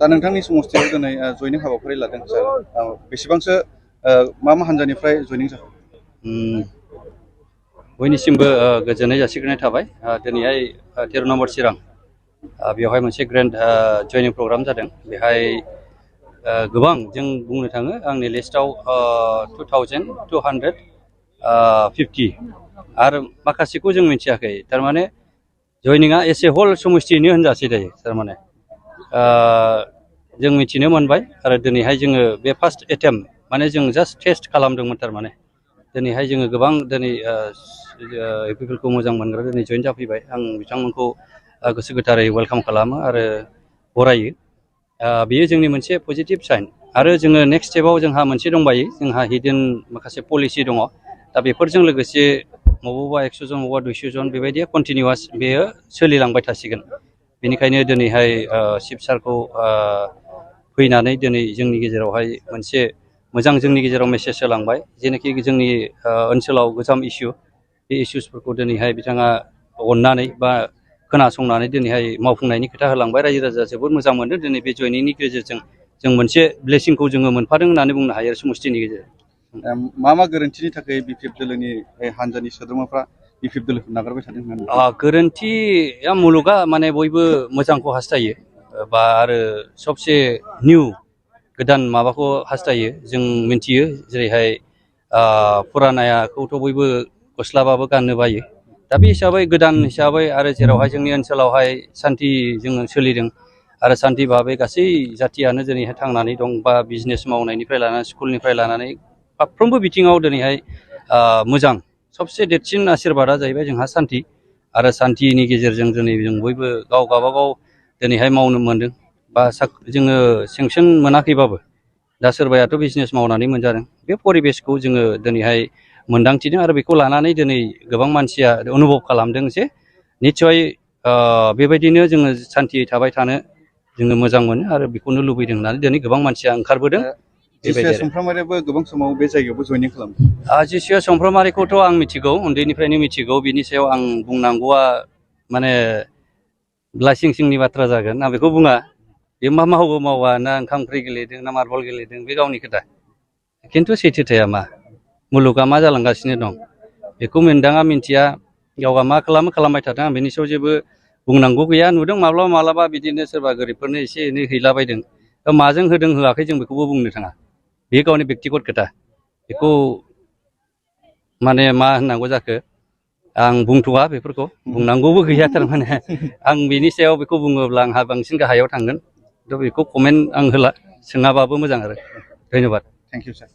दा नोंथांनि समस्थियाव दिनै जयनिं हाबाफारि लादों सार बेसेबांसो मा हान्जानिफ्राय जयनिं जाखो? बयनिसिमबो गोजोननाय जासिग्रोनाय थाबाय। दिनैहाय 13 नम्बर चिरां बेवहाय मोनसे ग्रेन्ड जयनिं प्रग्राम जादों। बेहाय गोबां जों बुंनो थाङो आंनि लिस्टआव 2250 आरो माखासेखौ जों मिथियाखै। थारमाने जयनिंआ एसे हल समस्थियैनो होनजासै दायो। थारमाने जों मिथिनो मोनबाय आरो दिनैहाय जोङो बे फार्स्ट एटेम्प्ट माने जों जास्ट टेस्ट खालामदोंमोन। थारमाने दिनैहाय जोङो गोबां दिनै एपिफोरखौ मोजां मोनग्रा दिनै जयेन जाफैबाय। आं बिथांमोनखौ गोसो गोथारै वेलकाम खालामो आरो बरायो। बेयो जोंनि मोनसे पजिटिभ साइन। आरो जोङो नेक्स्ट स्टेपाव जोंहा मोनसे दंबायो, जोंहा हिडन माखासे पलिसि दङ। दा बेफोरजों लोगोसे बबावबा 100 जन बबावबा 200 जन बेबायदि कन्टिनिउवास बेयो सोलिलांबाय थासिगोन। बेनिखायनो दिनैहाय चिफ सारखौ फैनानै दिनै जोंनि गेजेरावहाय मोनसे मोजां जोंनि गेजेराव मेसेज होलांबाय, जेनाखि जोंनि ओनसोलाव गोजाम इस्यु, बे इस्युसफोरखौ दिनैहाय बिथाङा अननानै बा खोनासंनानै दिनैहाय मावफुंनायनि खोथा होलांबाय। रायजो राजा जोबोद मोजां मोनदों। दिनै बे जयनिंनि गेजेरजों जों मोनसे ब्लेसिंखौ जोङो मोनफादों होननानै बुंनो हायो समष्टिनि गेजेरजों। मा गोरोन्थिनि थाखाय बिपिएफ दोलोनि हान्जानि सोद्रोमाफ्रा बिपिएफ दोलोखौ नागारबाय थादों होननानै? गोरोन्थिया मुलुगा माने बयबो मोजांखौ हास्थायो बा आरो सबसे निउ गोदान माबाखौ हास्थायो। जों मिथियो जेरैहाय फुरानायाखौथ' बयबो गस्लाबाबो गाननो बायो। दा बे हिसाबै गोदान हिसाबै आरो जेरावहाय जोंनि ओनसोलावहाय सान्थि जोङो सोलिदों आरो सान्थि भाबै गासै जाथियानो दिनैहाय थांनानै दं, बा बिजनेस मावनायनिफ्राय लानानै स्कुलनिफ्राय लानानै फारफ्रोमबो बिथिङाव दिनैहाय मोजां। सबसे देरसिन आशिर्बादा जाहैबाय जोंहा सान्थि। आरो सान्थिनि गेजेरजों दिनै जों बयबो गाव गावबागाव दिनैहाय मावनो मोनदों। बा जोङो सेंसन मोनाखैबाबो दा सोरबायाथ' बिजनेस मावनानै मोनजादों। बे परिबेसखौ जोङो दिनैहाय मोन्दांथिदों आरो बेखौ लानानै दिनै गोबां मानसिया अनुभब खालामदों जे निस्सय बेबायदिनो जोङो सान्थियै थाबाय थानो जोङो मोजां मोनो आरो बेखौनो लुबैदों होननानै दिनै गोबां मानसिया ओंखारबोदों। जिसुआ सुमफ्रामारियाबो गोबां समाव बे जायगायावबो जयनिं खालामदों। जिसुआ सुमफ्रामारिखौथ' आं मिथिगौ, उन्दैनिफ्रायनो मिथिगौ। बिनि सायाव आं बुंनांगौआ माने लाइसिं सिंनि बाथ्रा जागोन। आं बेखौ बुङा। बे मा मावो मावा, ना ओंखाम ओंख्रि गेलेदों ना मार्बल गेलेदों, बे गावनि खोथा। खिन्थु सैथोथाया मा, मुलुगा मा जालांगासिनो दं बेखौ मोनदाङा मिन्थिया। गावहा मा खालामो खालामबाय थादों। आं बेनि सायाव जेबो बुंनांगौ गैया। नुदों माब्लाबा माब्लाबा बिदिनो सोरबा गोरिबफोरनो एसे एनै हैलाबायदों। माजों होदों होआखै जों बेखौबो बुंनो थाङा। बे गावनि बेक्तिगत खोथा। बेखौ माने मा होननांगौ जाखो, आं बुंथ'वा। बेफोरखौ बुंनांगौबो गैया। थारमाने आं बेनि सायाव बेखौ बुङोब्ला आंहा बांसिन गाहायाव थांगोन। थ' बेखौ कमेन्ट आं होला, सोङाबाबो मोजां आरो। धन्यबाद। Thank you sir.